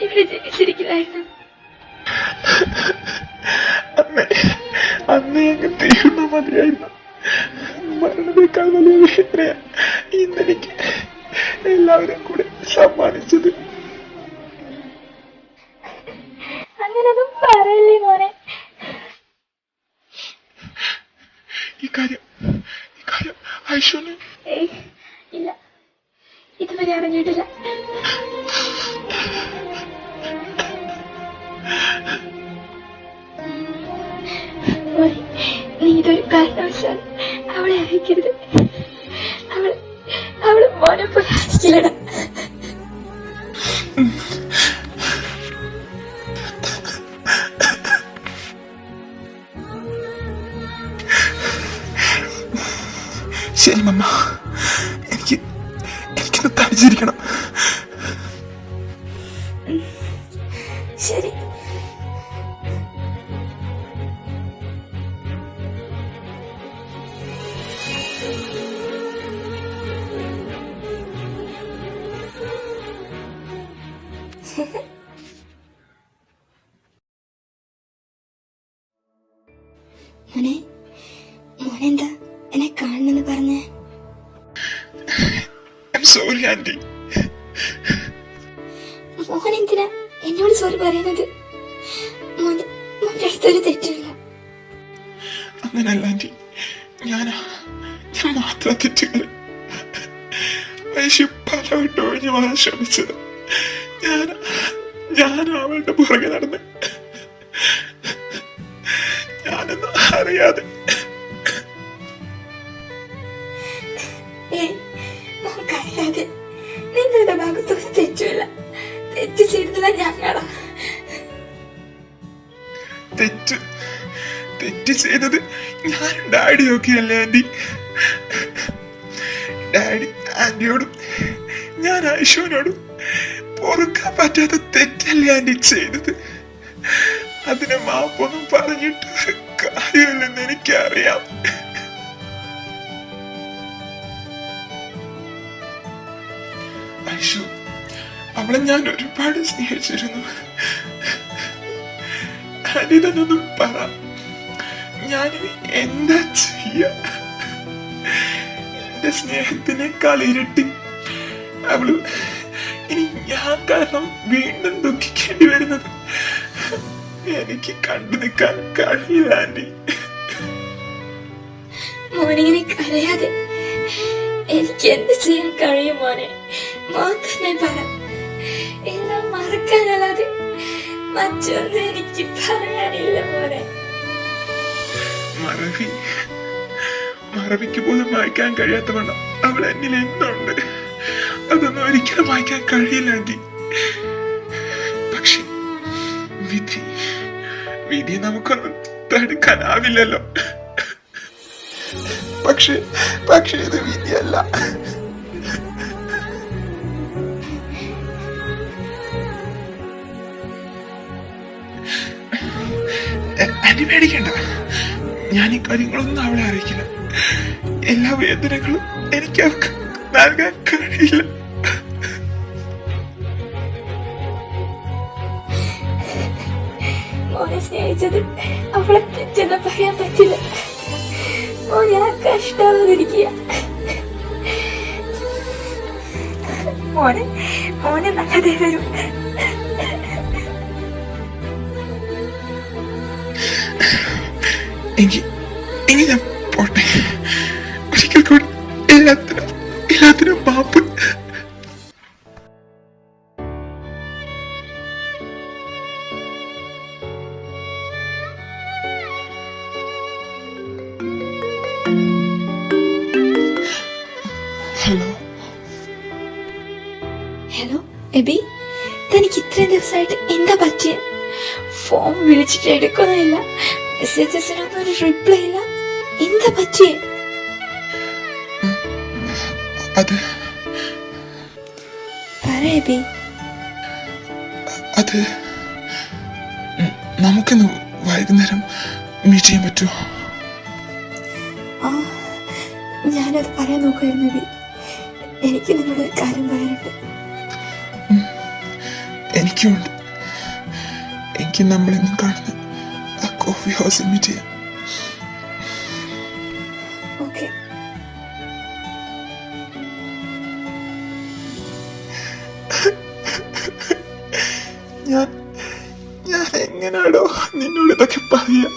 ഇവിടെ ജീവിച്ചിരിക്കില്ലായിരുന്നു. അന്ന് ഞങ്ങൾ തീർന്ന മതിയായിരുന്നു. മരണത്തേക്കാൾ വലിയ വേദനയാ ഇന്നെനിക്ക് എല്ലാവരും കൂടെ സമ്മാനിച്ചത്. അങ്ങനൊന്നും പറയല്ലേ മോനെ. ഈ കാര്യം ഐശ്വര്യ ഇല്ല, ഇതുവരെ അറിഞ്ഞിട്ടില്ല. നീ ഇതൊരു കാരണവശാൽ അവളെ അറിയിക്കരുത്. അവള് മോനെ പോലെ ആയിരിക്കില്ലട. ശരി മമ്മ, എനിക്കൊന്ന് തനിച്ചിരിക്കണം. ശരി. മോനെ മോനെന്താ എന്നെ കാണണമെന്ന് പറഞ്ഞേ? Sorry aunty. മോൻ എന്തിനാ എന്നോട് സോറി പറയുന്നത്? മോന്റെ അടുത്തൊരു തെറ്റില്ല. അങ്ങനല്ല ആന്റി, ഞാൻ മാത്രം തെറ്റുകൾ പലവട്ടം ഒഴിഞ്ഞു മാറാൻ ശ്രമിച്ചത്. ഞാൻ അവളുടെ പുറകെ നടന്ന് ഞാനെന്ന് അറിയാതെ. മോക്കറിയാതെ നിങ്ങളുടെ ഭാഗത്തൊരു തെറ്റില്ല. തെറ്റ് ചെയ്തതില്ല ഞങ്ങളാ. തെറ്റ് ചെയ്തത് ഞാനും ഡാഡിയും ഒക്കെ അല്ലേ ആന്റി? ഡാഡി ആന്റിയോടും ഞാൻ ഐശുവിനോടും പൊറുക്കാൻ പറ്റാത്ത തെറ്റല്ലേ ആന്റി ചെയ്തത്. അതിന് മാപ്പൊന്നും പറഞ്ഞിട്ട് കാര്യമില്ലെന്ന് എനിക്കറിയാം. ഐശു, അവളെ ഞാൻ ഒരുപാട് സ്നേഹിച്ചിരുന്നു. ആന്റി തന്നൊന്നും പറ, ഞാനിനി എന്താ ചെയ്യ? എന്റെ സ്നേഹത്തിനേക്കാൾ ഇരട്ടി അവള് ഇനി ഞാൻ കാരണം വീണ്ടും ദുഃഖിക്കേണ്ടി വരുന്നത് എനിക്ക് കണ്ടു നിൽക്കാൻ കഴിയില്ല ആന്റി. മോനിങ്ങനെ കരയാതെ. എനിക്ക് എന്ത് ചെയ്യാൻ കഴിയും മോനെ? മോൻ തന്നെ പറ. എല്ലാം മറക്കാനല്ലാതെ മറ്റൊന്നും എനിക്ക് പറയാനില്ല മോനെ. മറവിക്ക് പോലും വായിക്കാൻ കഴിയാത്തവണ്ണം അവൾ എന്നിൽ എന്തുണ്ട്, അതൊന്നും ഒരിക്കലും വായിക്കാൻ കഴിയില്ല ആന്റി. പക്ഷെ വിധി നമുക്കൊന്നും തടുക്കാനാവില്ലല്ലോ. പക്ഷെ ഇത് വിധിയല്ല. ആന്റി പേടിക്കണ്ട, ഞാൻ ഈ കാര്യങ്ങളൊന്നും അവളെ അറിയിക്കില്ല. എല്ലാ വേദനകളും എനിക്ക് അവർക്ക് നൽകാൻ കഴിയില്ല. മോനെ സ്നേഹിച്ചത് അവളെ തെറ്റെന്ന് പറയാൻ പറ്റില്ല. മോനെ ആ കഷ്ടാവാതിരിക്കുക. മോനെ നല്ലതേ വരും. ഇനി ഞാൻ പോട്ടെ. ഒരിക്കൽ കൂടി എല്ലാത്തിനും മാപ്പ്. ഹലോ എബി, തനിക്ക് ഇത്രയും ദിവസമായിട്ട് എന്താ പറ്റിയ? ഫോൺ വിളിച്ചിട്ട് എടുക്കുന്നില്ല, മെസ്സേജസിനൊന്നും ഒരു റിപ്ലൈ ഇല്ല. എന്താ പറ്റിയേ? പറ എബി. അത് നമുക്കിന്ന് വൈകുന്നേരം മീറ്റ് ചെയ്യാൻ പറ്റുമോ? ഞാനത് പറയാൻ നോക്കുമായിരുന്നു എബി. എനിക്ക് നിന്നോട് ഒരു കാര്യം പറയാനുണ്ട്. എനിക്കുണ്ട്. എനിക്ക് നമ്മളെന്നും കാണുന്ന ആ കോഫി ഹൗസിൽ മീറ്റ് ചെയ്യാം. ഓക്കെ. ഞാൻ എങ്ങനാടോ നിന്നോട് ഇതൊക്കെ പറയാ?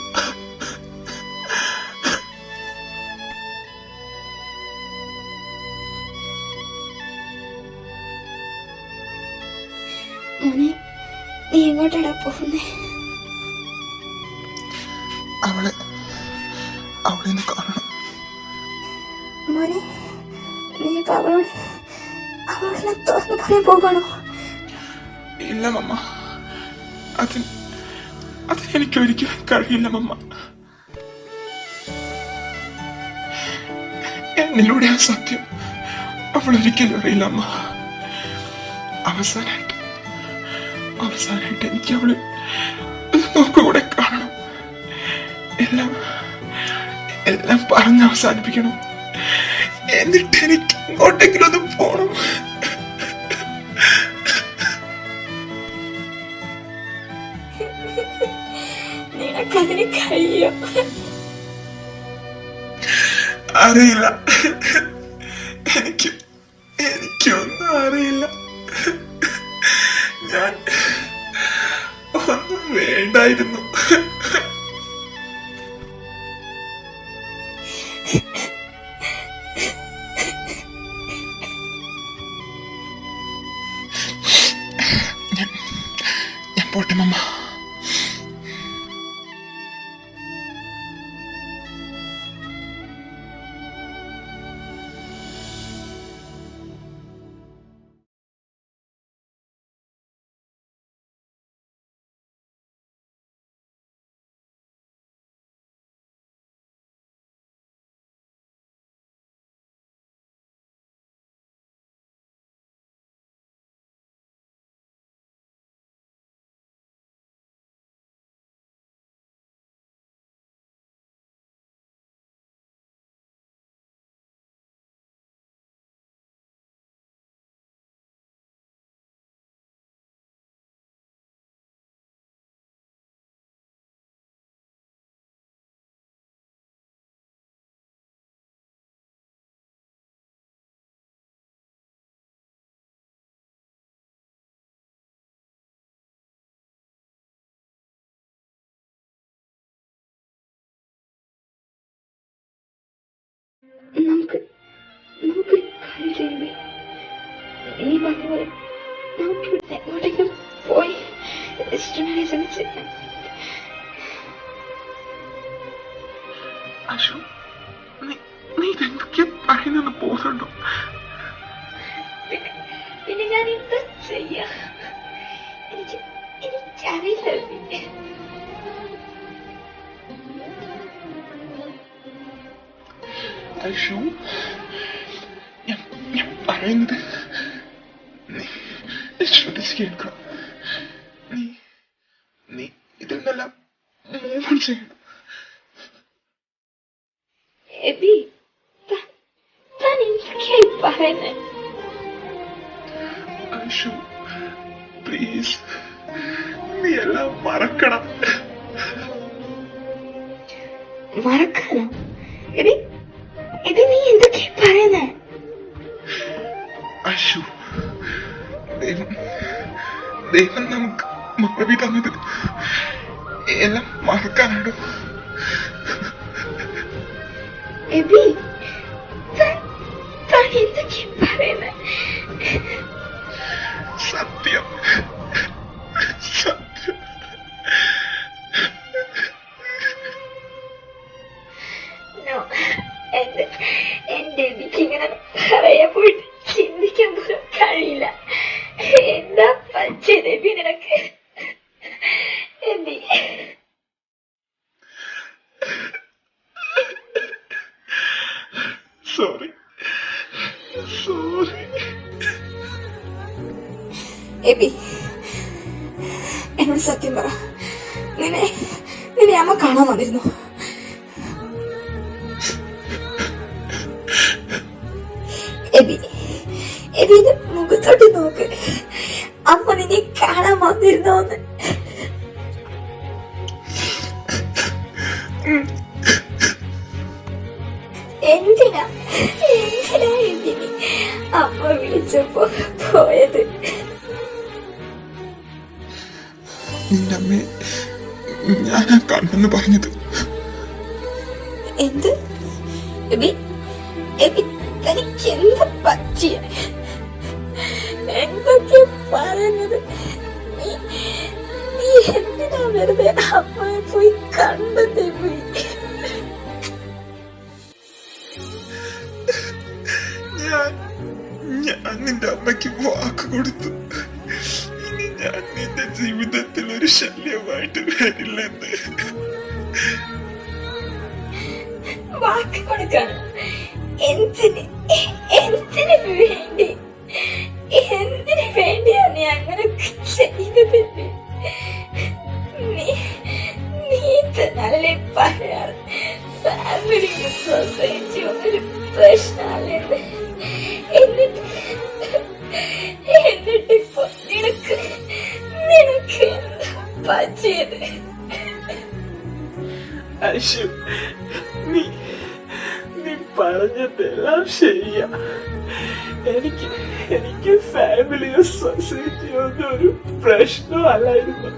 മോനെ, നീ എങ്ങോട്ടാടാ പോകുന്നേ? അവളെ കാണണം. മോനെ, നീ ഇപ്പൊ അവളോട് തുറന്നു പറയാൻ പോകണോ? ഇല്ല മമ്മ, അതെനിക്കൊരിക്കലും കഴിയില്ല മമ്മ. എന്നിലൂടെ ആ സത്യം അവൾ ഒരിക്കലും അറിയില്ല അമ്മ. അവസാനായിട്ട് എനിക്ക് അവള് നോക്കുകൂടെ കാണണം. എല്ലാം പറഞ്ഞ് അവസാനിപ്പിക്കണം. എന്നിട്ട് എനിക്ക് ഇങ്ങോട്ടെങ്കിലും ഒന്ന് പോണം. നിനക്കതിന് കഴിയോ? അറിയില്ല. എനിക്കൊന്നും അറിയില്ല. ഞാൻ ഒന്നും വേണ്ടായിരുന്നു. ഞാൻ പോട്ടെ മമ്മ. നമുക്ക് നമുക്കൊരു കാര്യം ചെയ്യണ്ടേ? നീ പറഞ്ഞപോലെ നമുക്കിവിടെ എങ്ങോട്ടെങ്കിലും പോയി രജിസ്റ്ററിനെ ശ്രമിച്ച്. അശു, നീ എന്തൊക്കെയാ പറയുന്നെന്ന് ബോധമുണ്ടോ? പിന്നെ ഞാൻ എന്താ ചെയ്യാ? എനിക്കറിയില്ല. പിന്നെ അശു, ഞാൻ പറയുന്നത് നീ ശ്രദ്ധിച്ച് കേൾക്കണം. നീ ഇതിൽ നിന്നെല്ലാം മൂവ് ചെയ്യണം. എബി, താൻ എന്തൊക്കെയായി പറയുന്നേ? അശു, പ്ലീസ്, നീ എല്ലാം മറക്കണം. മറക്കാനോ? എബി, നീ എന്തൊക്കെയാ പറയുന്നേ? അശു, ദൈവം നമുക്ക് മറവി തന്നത് എല്ലാം മറക്കാനാണോ? എബി, താൻ എന്തൊക്കെയാ പറയുന്നേ? സത്യം, സത്യം. എന്റെ എനിക്കിങ്ങനെ പറയാൻ പോയിട്ട് ചിന്തിക്കാൻ പോലും കഴിയില്ല. എന്താ പച്ചതെബി നിനക്ക്? AB, sorry. എബി, എന്നോട് സത്യം പറ. നിന്നെ അമ്മ കാണാൻ വന്നിരുന്നു? എബിന്റെ മുഖത്തോട്ട് നോക്ക്. അമ്മ നിന്നെ കാണാൻ വന്നിരുന്നോന്ന്. എന്തിനാ എന്തിനി അമ്മ വിളിച്ചപ്പോ പോയത്? നിന്റെ അമ്മയെ ഞാനാ കണ്ടെന്ന് പറഞ്ഞത്. എന്ത്? തനിക്ക് എന്താ പറ്റിയ? എന്തൊക്കെ പറയുന്നത്? നീ എന്തിനാ വെറുതെ അമ്മയെ പോയി കണ്ടത്? ഞാൻ നിന്റെ അമ്മയ്ക്ക് വാക്ക് കൊടുത്തു. ഇനി ഞാൻ നിന്റെ ജീവിതത്തിൽ ഒരു ശല്യമായിട്ട് വരില്ലെന്ന്. വാക്ക് കൊടുക്കണം? എന്തിന് വേണ്ടി? എന്തിനു വേണ്ടിയാ നീ അങ്ങനെ ചെയ്തത്? നീ തന്നല്ലേ പറയാറ് ഫാമിലി സൊസൈറ്റി ഒരു പ്രശ്നമല്ലെന്ന്. എന്നിട്ടിപ്പോ നിനക്ക് എന്താ പറ്റിയത്? അശു, നീ പറഞ്ഞതെല്ലാം ശരിയാ. എനിക്ക് എനിക്ക് ഫാമിലിയോ സൊസൈറ്റിയോ ഒന്നും ഒരു പ്രശ്നമല്ലായിരുന്നു.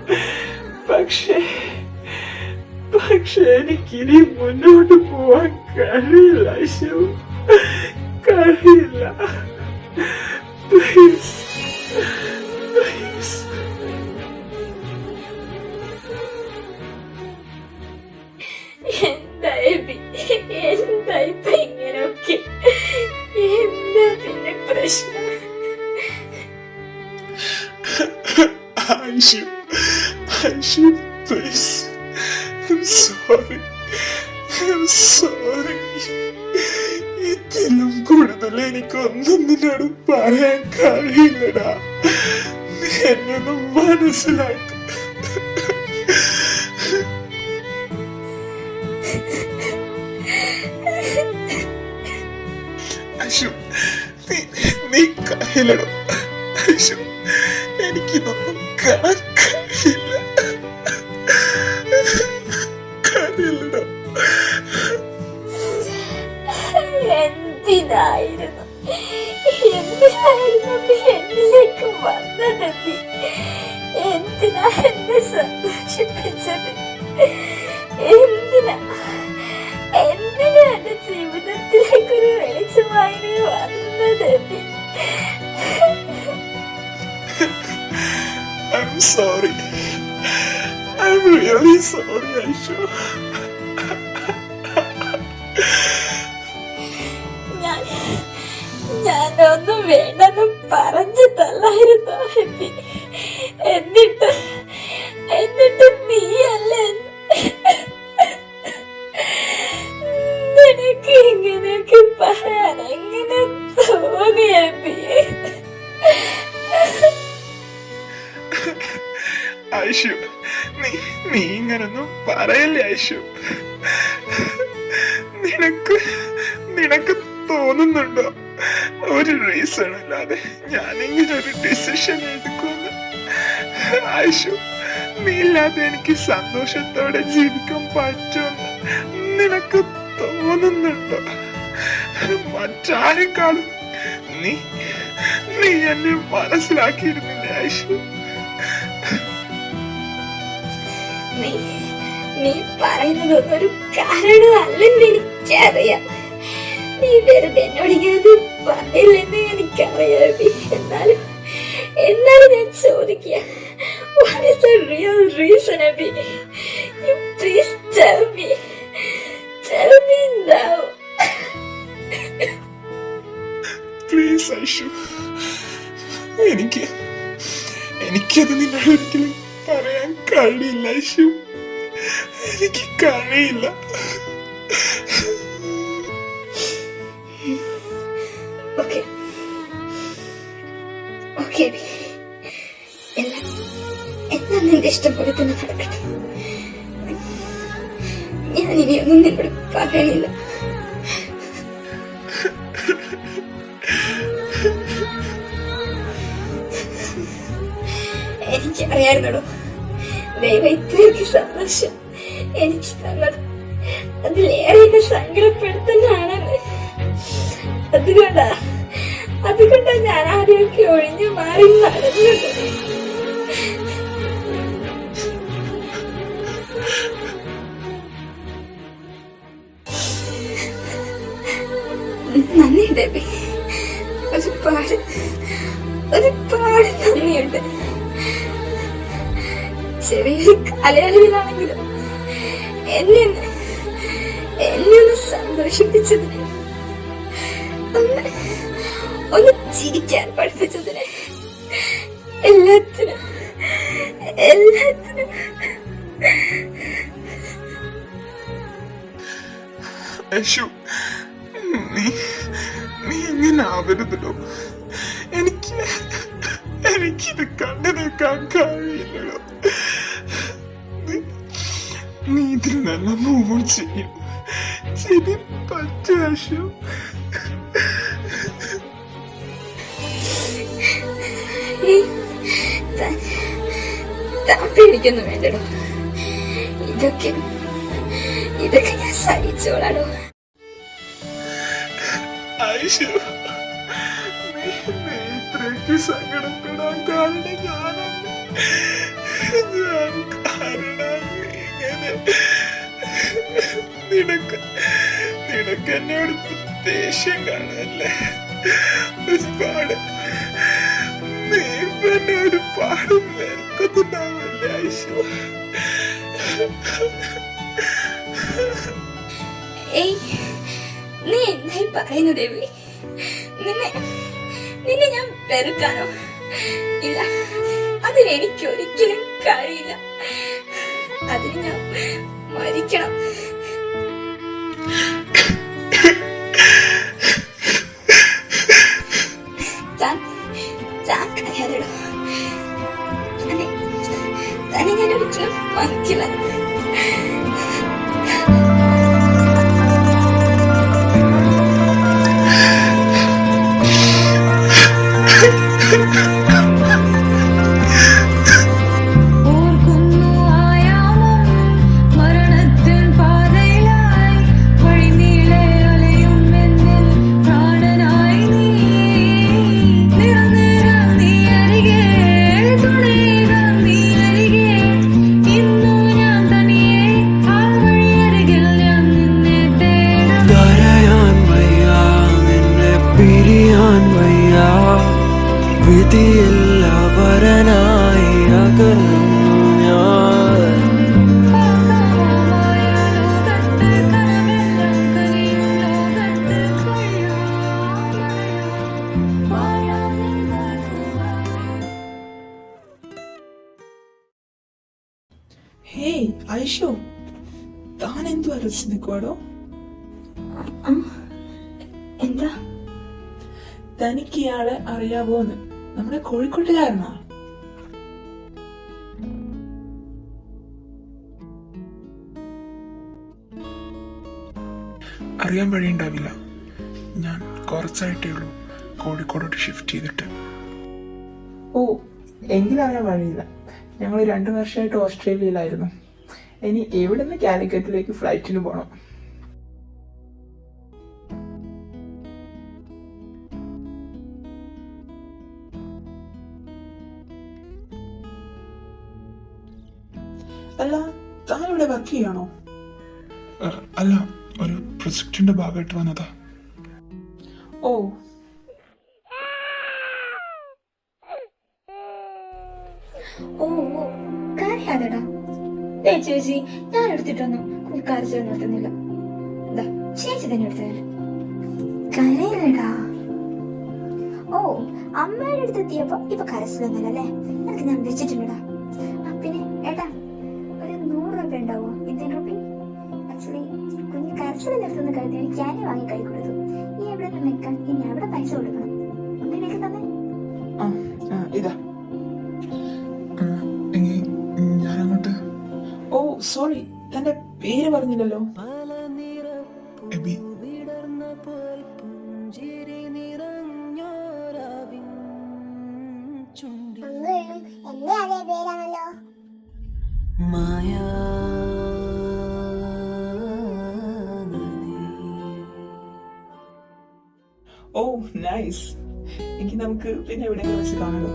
പക്ഷേ എനിക്കിനി മുന്നോട്ട് പോവാൻ കഴിയില്ല. ശിവ, കഴിയില്ല. Please please. എന്തായി ഇപ്പൊ ഇങ്ങനെയൊക്കെ? എന്താ പിന്നെ പ്രശ്നം? Aishu, Aishu, please. I'm sorry. I'm sorry. ഇതിലും കൂടുതൽ എനിക്കൊന്നും നിന്നോട് പറയാൻ കഴിയില്ലടാ. നീ എന്നെ ഒന്ന് മനസ്സിലാക്ക. അശു, നീ കരയില്ലടോ. അശു, എനിക്കിതൊന്നും കാണാൻ കഴിയില്ല. കരയില്ലടോ. എന്തിനായിരുന്നു നീ എന്നിലേക്ക് വന്നത്? എന്തിനാ എന്നെ സന്തോഷിപ്പിച്ചത്? എന്തിനാ എന്റെ ജീവിതത്തിലേക്കൊരു വെളിച്ചമായി നീ വന്നത്? I'm sorry. I'm really sorry, Aisha. ഞാനൊന്നും വേണ്ടെന്ന് പറഞ്ഞു തല്ലായിരുന്നു ഹാപ്പി. എന്നിട്ട് നീയല്ലേ നിനക്ക് ഇങ്ങനെയൊക്കെ പറയാൻ എങ്ങനെ തോന്നി ഹാപ്പി? ഐഷു, നീ ഇങ്ങനൊന്നും പറയല്ലേ ഐഷു. നിനക്ക് തോന്നുന്നുണ്ടോ ഒരു റീസൺ ഇല്ലാതെ ഞാൻ ഇങ്ങനെ ഒരു ഡിസിഷൻ എടുക്കുമെന്ന്? ഐഷു, നീ ഇല്ലാതെ എനിക്ക് സന്തോഷത്തോടെ ജീവിക്കാൻ പറ്റുമെന്ന് നിനക്ക് തോന്നുന്നുണ്ടോ? മറ്റാരെക്കാളും നീ എന്നെ മനസ്സിലാക്കിയിരുന്നില്ല ഐഷു. നീ പറയുന്നതൊന്നും ഒരു കാരണമല്ലെന്ന് എനിക്കറിയാം. നീ വെറുതെ എന്നോട് ഇങ്ങനെ പറയില്ലെന്ന് എനിക്കറിയാം. എന്നാലും ഞാൻ ചോദിക്കുക, what is the real reason, Abhi? You please tell me now. Please Aishu, എനിക്കത് നിന്നോട് ഒരിക്കലും പറയാൻ കഴിയില്ല ഐഷു. എനിക്ക് കഴിയില്ല. ഓക്കെ എല്ലാം നിന്റെ ഇഷ്ടം പോലെ തന്നെ നടക്കട്ടെ. ഞാൻ ഇനിയൊന്നും നിന്നോട് പറയണില്ല. എനിക്കറിയായിരുന്നോ ദൈവം ഇത്രയൊക്കെ സന്തോഷം എനിക്ക് തന്നത് അതിലേറെ എന്നെ സങ്കടപ്പെടുത്തുന്നതാണെന്ന്. അതുകൊണ്ടാ ഞാൻ ആരെയൊക്കെ ഒഴിഞ്ഞു മാറി നടന്നത്. നന്ദി ദേവി, ഒരുപാട് നന്ദിയുണ്ട്. ചെറിയൊരു കാലയളവിലാണെങ്കിലും എന്നെ ഒന്ന് സന്തോഷിപ്പിച്ചതിന്, ഒന്ന് ചിരിക്കാൻ പഠിപ്പിച്ചതിന്, എല്ലാത്തിനും ഐഷു, നീ ഇങ്ങനെ ആവരുതല്ലോ. എനിക്കിത് കണ്ടു നിൽക്കാൻ കഴിയില്ലല്ലോ. നീ ഇതിൽ നല്ല മൂവ് ചെയ്യും പറ്റും ഐഷു. താൻ പേടിക്കൊന്നും വേണ്ടടോ. ഇതൊക്കെ ഞാൻ സഹിച്ചോളാടോ. ഐശു, നീ ഇത്രയ്ക്ക് സങ്കടപ്പെടാൻ കാരണം ഞാനല്ല. ഞാൻ കാരണം ഇങ്ങനെ നിനക്ക് എന്നോട് ദേഷ്യം കാണുമല്ലേ? ഒരുപാട് നീ എന്നെ ഒരുപാട് വെറുക്കുന്നുണ്ടാവല്ലേ ഐശു? ഏയ്, നീ എന്തായി പറയുന്നു ദേവി? നിന്നെ ഞാൻ വെറുക്കാനോ? ഇല്ല, അതിനെനിക്ക് ഒരിക്കലും കഴിയില്ല. അതിന് ഞാൻ മരിക്കണം. കരയാതെടോ, തന്നെ ഞാൻ ഒരിക്കലും മരിക്കില്ല. ഹേയ് ഐഷു, താൻ എന്തു അരച്ച് നിൽക്കുവാടോ? എന്താ? തനിക്ക് ഇയാളെ അറിയാവോന്ന്? നമ്മുടെ കോഴിക്കോട്ടുകാരനാ. അറിയാൻ വഴിയുണ്ടാവില്ല. ഞാൻ കുറച്ചായിട്ടേ ഉള്ളൂ കോഴിക്കോടോട്ട് ഷിഫ്റ്റ് ചെയ്തിട്ട്. ഓ, എങ്കിലറിയാൻ വഴിയില്ല. ഞങ്ങൾ 2 വർഷമായിട്ട് ഓസ്ട്രേലിയയിലായിരുന്നു. ഇനി എവിടുന്ന് കാലിക്കറ്റിലേക്ക് ഫ്ലൈറ്റിന് പോകണം. അല്ല, താൻ ഇവിടെ വർക്ക് ചെയ്യാണോ? അല്ല, ഒരു പ്രൊജക്ടിന്റെ ഭാഗമായിട്ട് വന്നതാ. ഓ, ഓ, കരയാതെടാ. ചേച്ചി, ഞാൻ എടുത്തിട്ടൊന്നും കരച്ചിൽ നിർത്തുന്നില്ല. ചേച്ചി തന്നെ എടുത്തത്. കരയില്ലടാ. ഓ, അമ്മയുടെ അടുത്തെത്തിയപ്പോ ഇപ്പൊ കരച്ചിലൊന്നുമല്ലേ? എനിക്ക് ഞാൻ വെച്ചിട്ടുണ്ടടാ. പിന്നെ ഏട്ടാ, ഒരു 100 രൂപ ഉണ്ടാവോ? 200 രൂപ. ആക്ച്വലി കുഞ്ഞ് കരച്ചിൽ നിർത്തുന്ന കാര്യത്തിൽ എനിക്ക് ക്യാൻഡി വാങ്ങി കൈ കൊടുത്തു. നീ എവിടെ നിന്ന് നിൽക്കാൻ ഇനി അവിടെ പൈസ കൊടുക്കണം. നിനക്ക് തന്നെ ഇതാ. ഞാനങ്ങോട്ട്. ഓ സോറി, തന്റെ പേര് പറഞ്ഞില്ലല്ലോ. എബി. എന്റെ അതേ പേരാണല്ലോ. ഓ നൈസ്. എങ്കിൽ നമുക്ക് പിന്നെ എവിടെയെങ്കിലും വെച്ച് കാണാലോ.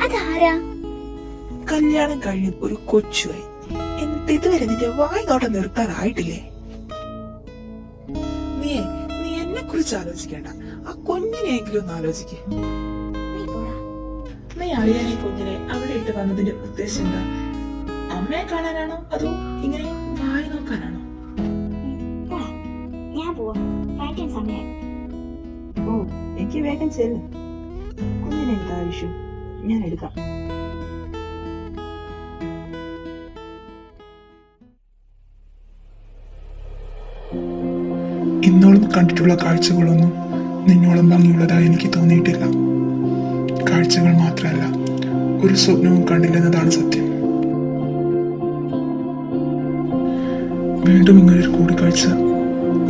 അതാരാ? കല്യാണം കഴിഞ്ഞ് ഒരു കൊച്ചുമായി. എന്നിട്ട് ഇതുവരെ നിന്റെ വായി നോട്ടം നിർത്താറായിട്ടില്ലേ? നീ എന്നെ കുറിച്ച് ആലോചിക്കേണ്ട, ആ കുഞ്ഞിനെയെങ്കിലും ഒന്ന് ആലോചിക്കേ. നീ അറിയാൻ ഈ കുഞ്ഞിനെ അവിടെ ഇട്ട് വന്നതിന്റെ ഉദ്ദേശം എന്താ? അമ്മയെ കാണാനാണോ അതോ ഇങ്ങനെ വായി നോക്കാനാണോ? ഞാൻ പോവാം. സമയം. ഓ, എനിക്ക് വേഗം ചെല്ലും. കുഞ്ഞിനെ എന്താ ആവശ്യം? ഞാൻ എടുക്കാം. ഇന്നോളം കണ്ടിട്ടുള്ള കാഴ്ചകളൊന്നും നിന്നോളം ഭംഗിയുള്ളതായി എനിക്ക് തോന്നിയിട്ടില്ല. കാഴ്ചകൾ മാത്രമല്ല, ഒരു സ്വപ്നവും കണ്ടില്ലെന്നതാണ് സത്യം. വീണ്ടും ഇങ്ങനൊരു കൂടിക്കാഴ്ച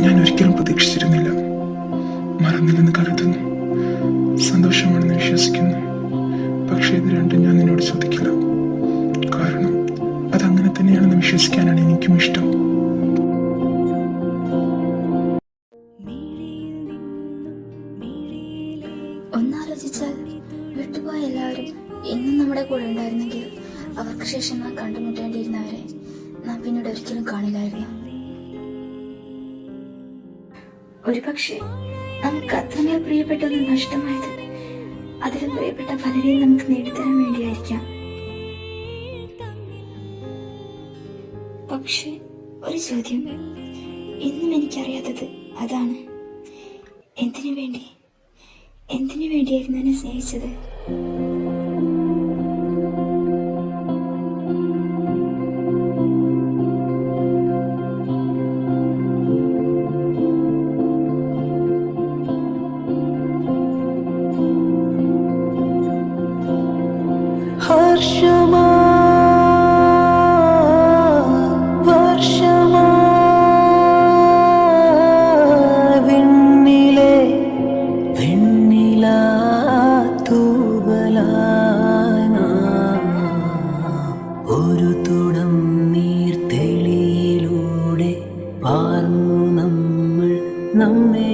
ഞാൻ ഒരിക്കലും പ്രതീക്ഷിച്ചിരുന്നില്ല. മറന്നില്ലെന്ന് കരുതുന്നു, സന്തോഷമാണെന്ന് വിശ്വസിക്കുന്നു. പക്ഷെ ഇത് രണ്ടും ഞാൻ നിന്നോട് ചോദിക്കില്ല. കാരണം അതങ്ങനെ തന്നെയാണെന്ന് വിശ്വസിക്കാനാണ് എനിക്കും ഇഷ്ടം. എല്ലാവരും ഇന്നും നമ്മുടെ കൂടെ ഉണ്ടായിരുന്നെങ്കിൽ അവർക്ക് ശേഷം നാം കണ്ടുമുട്ടേണ്ടിയിരുന്നവരെ നാം പിന്നീട് ഒരിക്കലും കാണില്ലായിരുന്നു. ഒരുപക്ഷെ നമുക്ക് അത്രമേൽ പ്രിയപ്പെട്ടത് നഷ്ടമായത് അതിലും പ്രിയപ്പെട്ട പലരെയും നമുക്ക് നേടിത്തരാൻ വേണ്ടിയായിരിക്കാം. പക്ഷെ ഒരു ചോദ്യം ഇന്നും എനിക്കറിയാത്തത് അതാണ്, എന്തിനു വേണ്ടിയായിരുന്നു എന്നെ സ്നേഹിച്ചത്? ഹർഷമാ വർഷമാ വെണ്ണില തൂവലാന ഒരു തുടം നീർത്തെളിയിലൂടെ പാർന്നു നമ്മൾ നമ്മെ